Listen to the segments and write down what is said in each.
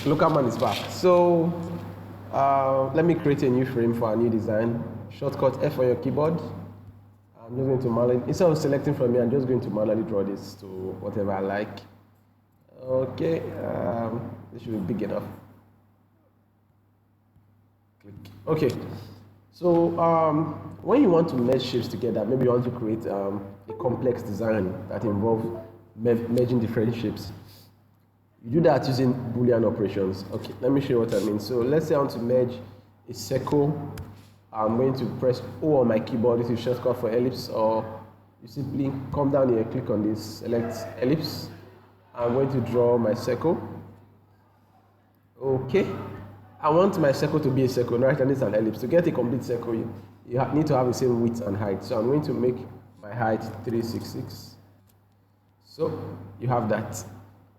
Local man is back. So let me create a new frame for a new design. Shortcut F on your keyboard. I'm just going to manually, instead of selecting from here, I'm just going to manually draw this to whatever I like. Okay, this should be big enough. Click. Okay, so when you want to merge shapes together, maybe you want to create a complex design that involves merging different shapes. You do that using Boolean operations. Okay, let me show you what I mean. So let's say I want to merge a circle. I'm going to press O on my keyboard. This is shortcut for ellipse, or you simply come down here, click on this, select ellipse. I'm going to draw my circle. Okay, I want my circle to be a circle, right? And it's an ellipse. To get a complete circle, you need to have the same width and height. So I'm going to make my height 366. So you have that.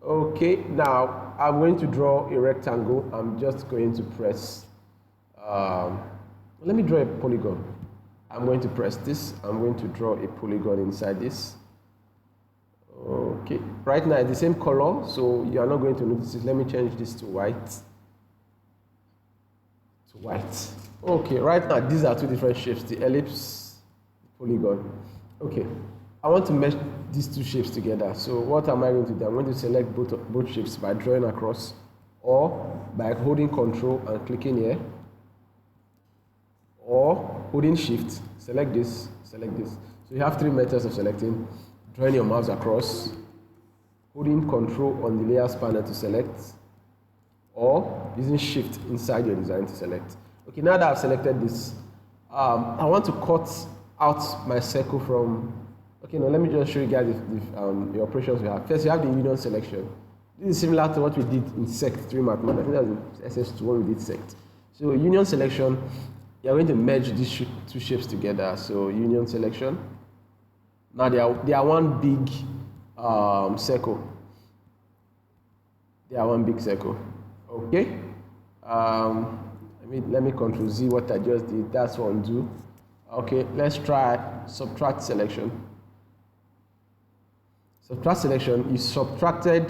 Okay, now I'm going to draw a rectangle. I'm just going to press, let me draw a polygon. I'm going to press this. I'm going to draw a polygon inside this. Okay, right now it's the same color, so you are not going to notice it. Let me change this to white. To white. Okay, right now these are two different shapes, the ellipse, the polygon. Okay, I want to mesh these two shapes together. So what am I going to do? I'm going to select both shapes by drawing across, or by holding Control and clicking here, or holding Shift, select this, select this. So you have three methods of selecting: drawing your mouse across, holding Control on the layers panel to select, or using Shift inside your design to select. Okay, now that I've selected this, I want to cut out my circle from. Okay, now let me just show you guys the operations we have. First, you have the union selection. This is similar to what we did in sect 3 mathematics. I think that's in SS2 when we did sect. So union selection, you're going to merge these two shapes together. So union selection. Now they are one big circle. They are one big circle. Okay. Let me Control Z what I just did. That's what undo. Okay, let's try subtract selection. Subtract selection, you subtracted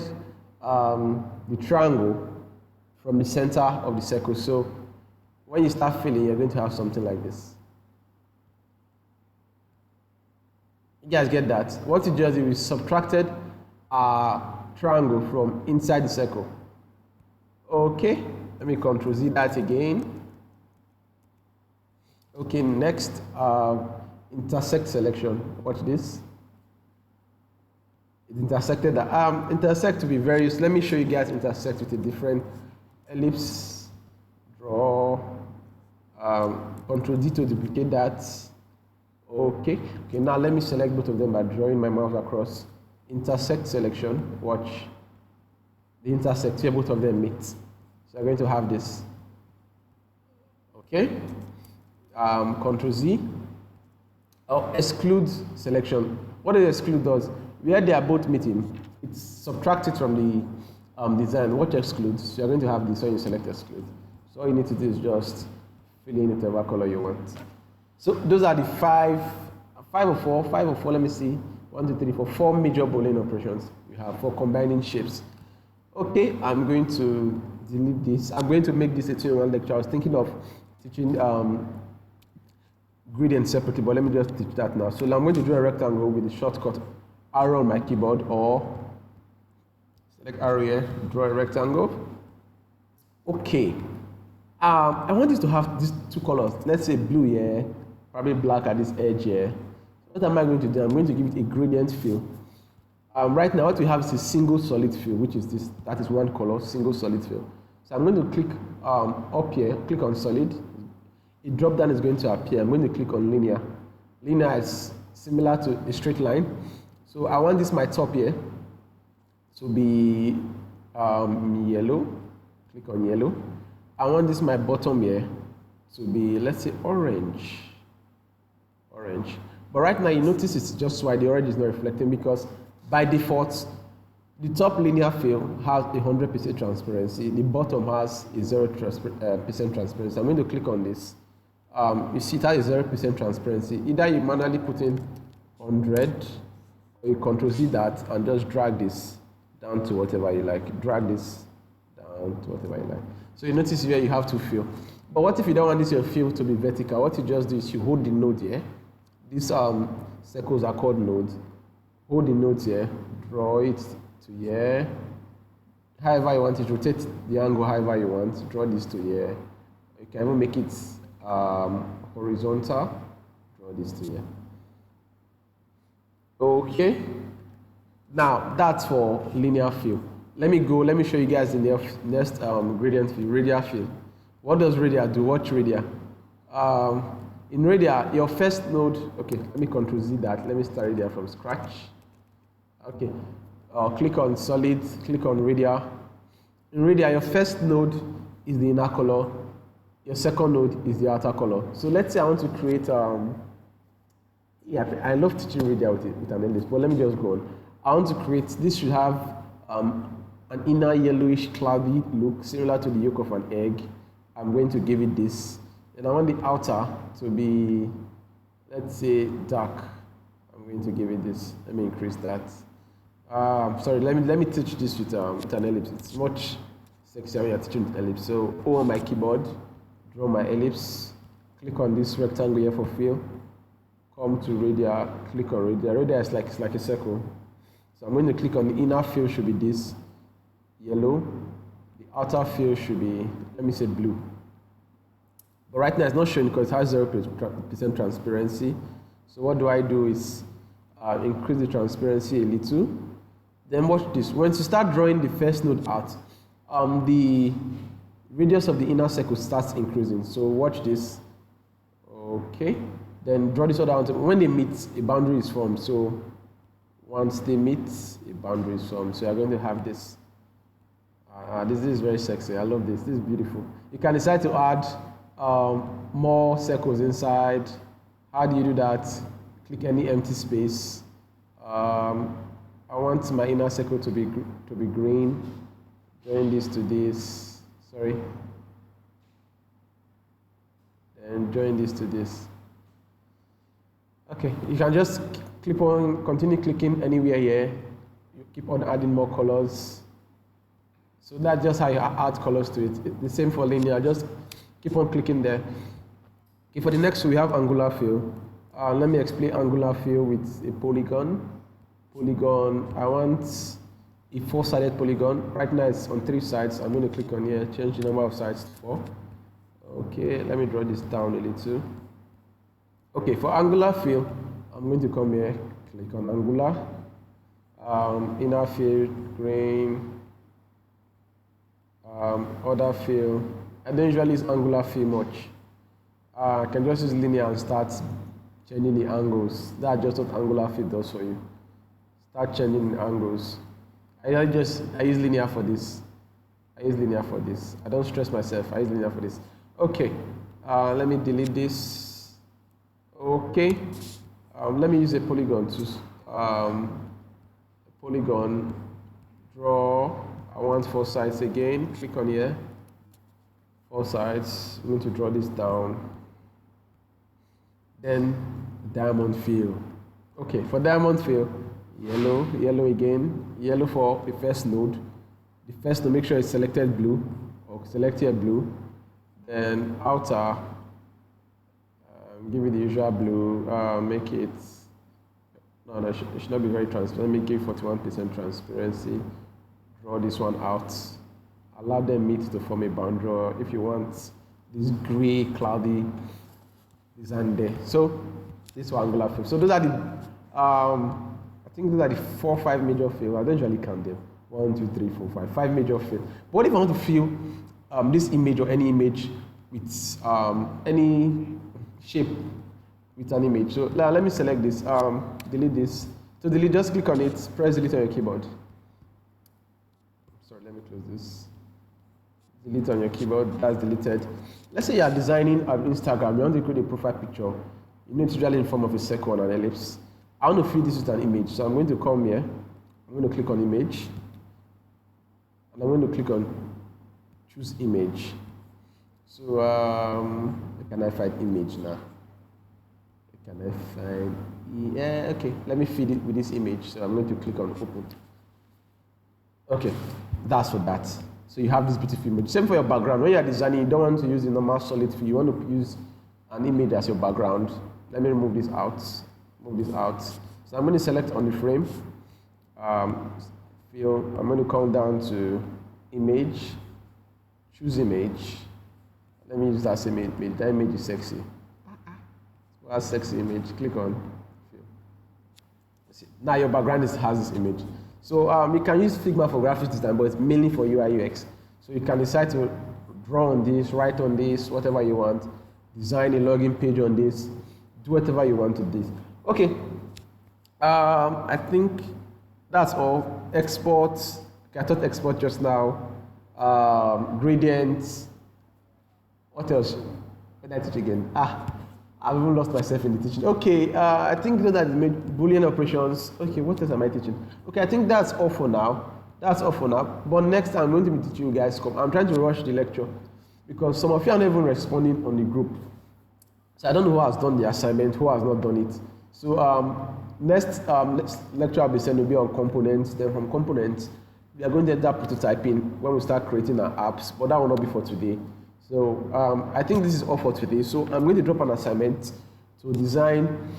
the triangle from the center of the circle. So when you start filling, you're going to have something like this. You guys get that? What you just did is subtracted a triangle from inside the circle. Okay, let me Control Z that again. Okay, next, intersect selection. Watch this. It intersected that. Intersect to be very useful. Let me show you guys intersect with a different ellipse. Draw. Control D to duplicate that. Okay. Okay. Now let me select both of them by drawing my mouse across. Intersect selection. Watch. The intersect here, both of them meet. So I'm going to have this. Okay. Control Z. Exclude selection. What does exclude does? Where they are both meeting, it's subtracted from the design. What excludes? So you're going to have this when you select exclude. So all you need to do is just fill in whatever color you want. So those are the five or four, let me see. 1, 2, 3, 4, 4 major Boolean operations we have for combining shapes. Okay, I'm going to delete this. I'm going to make this a 2-in-1 lecture. I was thinking of teaching gradients separately, but let me just teach that now. So I'm going to draw a rectangle with the shortcut arrow on my keyboard, or select arrow here, draw a rectangle. Okay, I want this to have these two colors. Let's say blue here, probably black at this edge here. What am I going to do? I'm going to give it a gradient fill. Right now what we have is a single solid fill, which is this. That is one color, single solid fill. So I'm going to click up here, click on solid. A drop down is going to appear. I'm going to click on linear. Linear is similar to a straight line. So I want this my top here to be yellow. Click on yellow. I want this my bottom here to be, let's say, orange. Orange. But right now you notice it's just white. The orange is not reflecting because by default the top linear fill has 100% transparency. The bottom has a 0% transparency. I'm going to click on this. You see it has a 0% transparency. Either you manually put in 100. You Control Z that and just drag this down to whatever you like. Drag this down down to whatever you like. So you notice here you have to fill. But what if you don't want this your fill to be vertical? What you just do is you hold the node here. These circles are called nodes. Hold the node here, draw it to here. However you want it, rotate the angle however you want. Draw this to here. You can even make it horizontal. Draw this to here. Okay. Now that's for linear fill. Let me show you guys the next gradient fill, radial fill. What does radial do? Watch radial. In radial, your first node, okay, let me Ctrl Z that. Let me start radial from scratch. Okay, click on solid, click on radial. In radial, your first node is the inner color, your second node is the outer color. So let's say I want to create, yeah, I love teaching radial with an ellipse, but let me just go on. I want to create, this should have an inner yellowish cloudy look similar to the yolk of an egg. I'm going to give it this. And I want the outer to be, let's say, dark. I'm going to give it this. Let me increase that. Sorry, let me teach this with an ellipse. It's much sexier when you're teaching with ellipse. So O on my keyboard, draw my ellipse, click on this rectangle here for fill, come to radial, click on radial. Radial is like, it's like a circle. So I'm going to click on the inner fill should be this, yellow. The outer fill should be, let me say blue. But right now it's not showing because it has 0% transparency. So what do I do is increase the transparency a little. Then watch this. Once you start drawing the first node out, the radius of the inner circle starts increasing. So watch this. Okay. Then draw this other one. When they meet, a boundary is formed. So once they meet, a boundary is formed. So you're going to have this. This is very sexy. I love this. This is beautiful. You can decide to add more circles inside. How do you do that? Click any empty space. I want my inner circle to be green. Join this to this. Sorry. And join this to this. Okay, you can just continue clicking anywhere here. You keep on adding more colors. So that's just how you add colors to it. The same for linear. Just keep on clicking there. Okay, for the next we have angular fill. Let me explain angular fill with a polygon. Polygon, I want a 4-sided polygon. Right now it's on 3 sides. I'm going to click on here, change the number of sides to 4. Okay, let me draw this down a little. Okay, for angular fill, I'm going to come here, click on angular, inner fill, grain, other fill. I don't usually use angular fill much. I can just use linear and start changing the angles. That's just what angular fill does for you. Start changing the angles. I use linear for this. I don't stress myself. I use linear for this. Okay, let me delete this. Okay, let me use a polygon to polygon. Draw. I want 4 sides again. Click on here. 4 sides. I'm going to draw this down. Then diamond fill. Okay, for diamond fill, yellow again. Yellow for the first node. The first node, make sure it's selected blue or select here blue. Then outer, give it the usual blue. Make it. No, it should not be very transparent. Let me give 41% transparency. Draw this one out. Allow them meet to form a boundary. If you want this gray, cloudy design there. So this is angular fill. So those are the I think those are the 4 or 5 major fill. I don't usually count them. 1, 2, 3, 4, 5. 5 major fill. But what if I want to fill this image or any image with any shape with an image? So now let me select this. Delete this. To delete, just click on it. Press delete on your keyboard. Sorry, let me close this. Delete on your keyboard. That's deleted. Let's say you are designing on Instagram. You want to create a profile picture. You need to usually in form of a circle and an ellipse. I want to fill this with an image. So I'm going to come here. I'm going to click on image. And I'm going to click on choose image. So can I find image now? Can I find, yeah, okay. Let me feed it with this image. So I'm going to click on open. Okay, that's for that. So you have this beautiful image. Same for your background. When you are designing, you don't want to use the normal solid fill. You want to use an image as your background. Let me remove this out. Move this out. So I'm going to select on the frame. Fill. I'm going to come down to image. Choose image. Let me use that image. That image is sexy. That's sexy image. Click on. Now your background has this image. So you can use Figma for graphics design, but it's mainly for UI UX. So you can decide to draw on this, write on this, whatever you want, design a login page on this, do whatever you want with this. Okay. I think that's all. Export. Okay, I thought export just now. Gradients. What else? What did I teach again? I've even lost myself in the teaching. Okay, I think that is made Boolean operations. Okay, what else am I teaching? Okay, I think that's all for now. That's all for now. But next time I'm going to be teaching you guys. I'm trying to rush the lecture because some of you are not even responding on the group. So I don't know who has done the assignment, who has not done it. So next lecture I'll be sending will be on components. Then from components, we are going to enter prototyping when we start creating our apps. But that will not be for today. So I think this is all for today. So I'm going to drop an assignment to design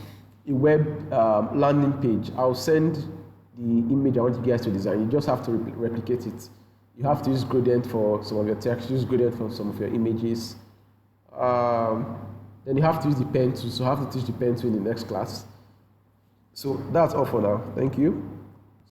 a web landing page. I'll send the image I want you guys to design. You just have to replicate it. You have to use gradient for some of your text, use gradient for some of your images. Then you have to use the pen tool. So I have to teach the pen tool in the next class. So that's all for now. Thank you.